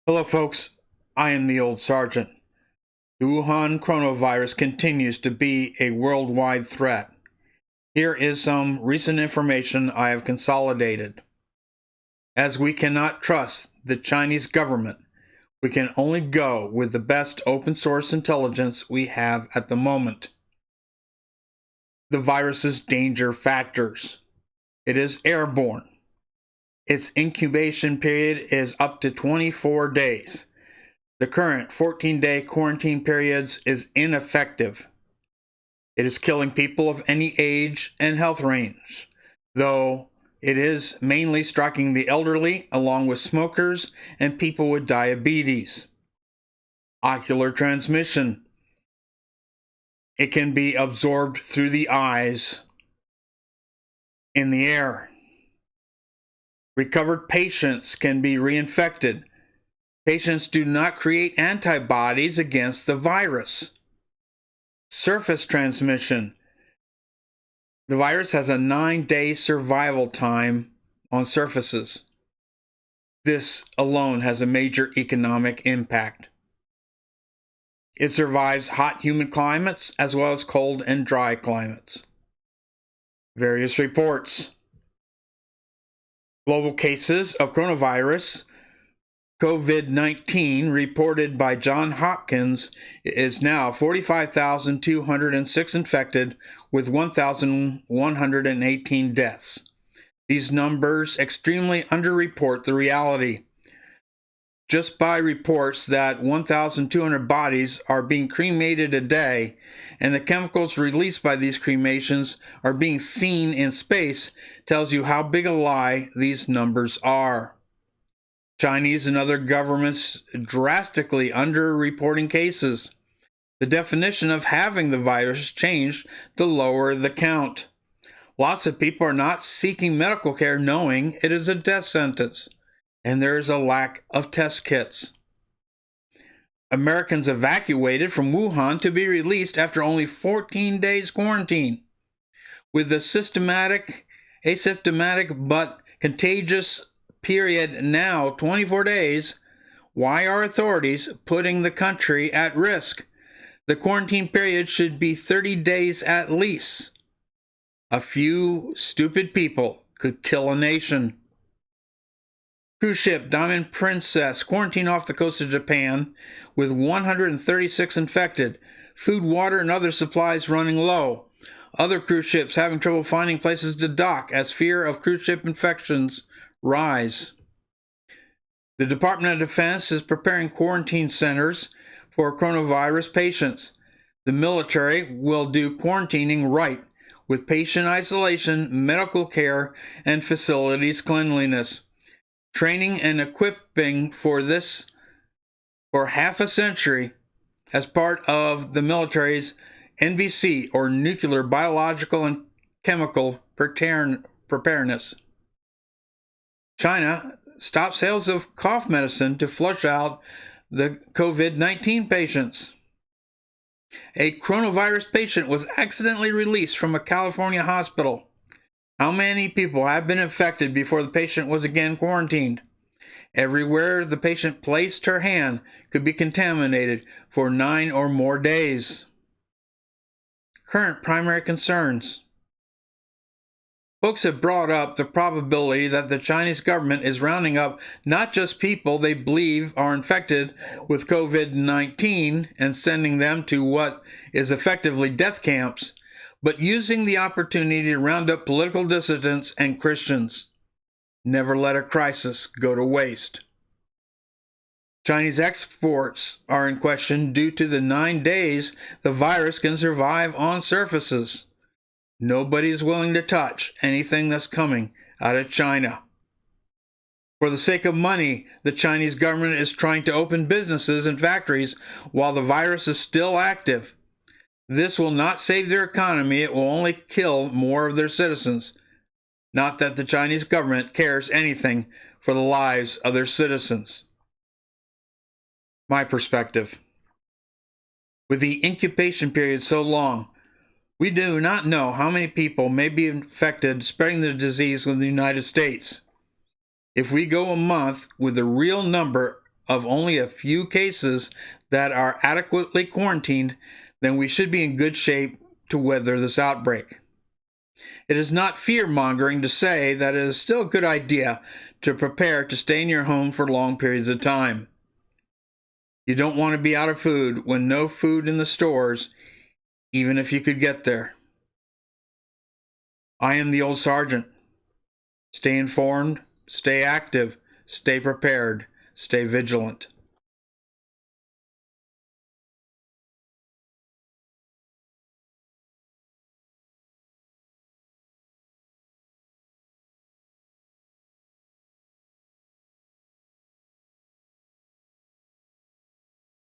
Hello, folks. I am the old sergeant. The Wuhan coronavirus continues to be a worldwide threat. Here is some recent information I have consolidated. As we cannot trust the Chinese government, we can only go with the best open source intelligence we have at the moment. The virus's danger factors. It is airborne. Its incubation period is up to 24 days. The current 14-day quarantine periods is ineffective. It is killing people of any age and health range, though it is mainly striking the elderly along with smokers and people with diabetes. Ocular transmission. It can be absorbed through the eyes, in the air. Recovered patients can be reinfected. Patients do not create antibodies against the virus. Surface transmission. The virus has a 9-day survival time on surfaces. This alone has a major economic impact. It survives hot, humid climates as well as cold and dry climates. Various reports. Global cases of coronavirus Covid-19 reported by Johns Hopkins is now 45,206 infected with 1,118 deaths. These numbers extremely underreport the reality. Just by reports that 1,200 bodies are being cremated a day and the chemicals released by these cremations are being seen in space tells you how big a lie these numbers are. Chinese and other governments drastically underreporting cases. The definition of having the virus changed to lower the count. Lots of people are not seeking medical care knowing it is a death sentence, and there is a lack of test kits. Americans evacuated from Wuhan to be released after only 14 days quarantine. With the asymptomatic but contagious period now 24 days, why are authorities putting the country at risk? The quarantine period should be 30 days at least. A few stupid people could kill a nation. Cruise ship Diamond Princess quarantined off the coast of Japan with 136 infected. Food, water, and other supplies running low. Other cruise ships having trouble finding places to dock as fear of cruise ship infections rise. The Department of Defense is preparing quarantine centers for coronavirus patients. The military will do quarantining right, with patient isolation, medical care, and facilities cleanliness. Training and equipping for this for half a century as part of the military's NBC, or Nuclear, Biological, and Chemical Preparedness. China stopped sales of cough medicine to flush out the COVID-19 patients. A coronavirus patient was accidentally released from a California hospital. How many people have been infected before the patient was again quarantined? Everywhere the patient placed her hand could be contaminated for 9 or more days. Current primary concerns. Folks have brought up the probability that the Chinese government is rounding up not just people they believe are infected with COVID-19 and sending them to what is effectively death camps, but using the opportunity to round up political dissidents and Christians. Never let a crisis go to waste. Chinese exports are in question due to the 9 days the virus can survive on surfaces. Nobody is willing to touch anything that's coming out of China. For the sake of money, the Chinese government is trying to open businesses and factories while the virus is still active. This will not save their economy, it will only kill more of their citizens. Not that the Chinese government cares anything for the lives of their citizens. My perspective. With the incubation period so long, we do not know how many people may be infected, spreading the disease within the United States. If we go a month with the real number of only a few cases that are adequately quarantined, then we should be in good shape to weather this outbreak. It is not fear-mongering to say that it is still a good idea to prepare to stay in your home for long periods of time. You don't want to be out of food when no food in the stores, even if you could get there. I am the old sergeant. Stay informed, stay active, stay prepared, stay vigilant.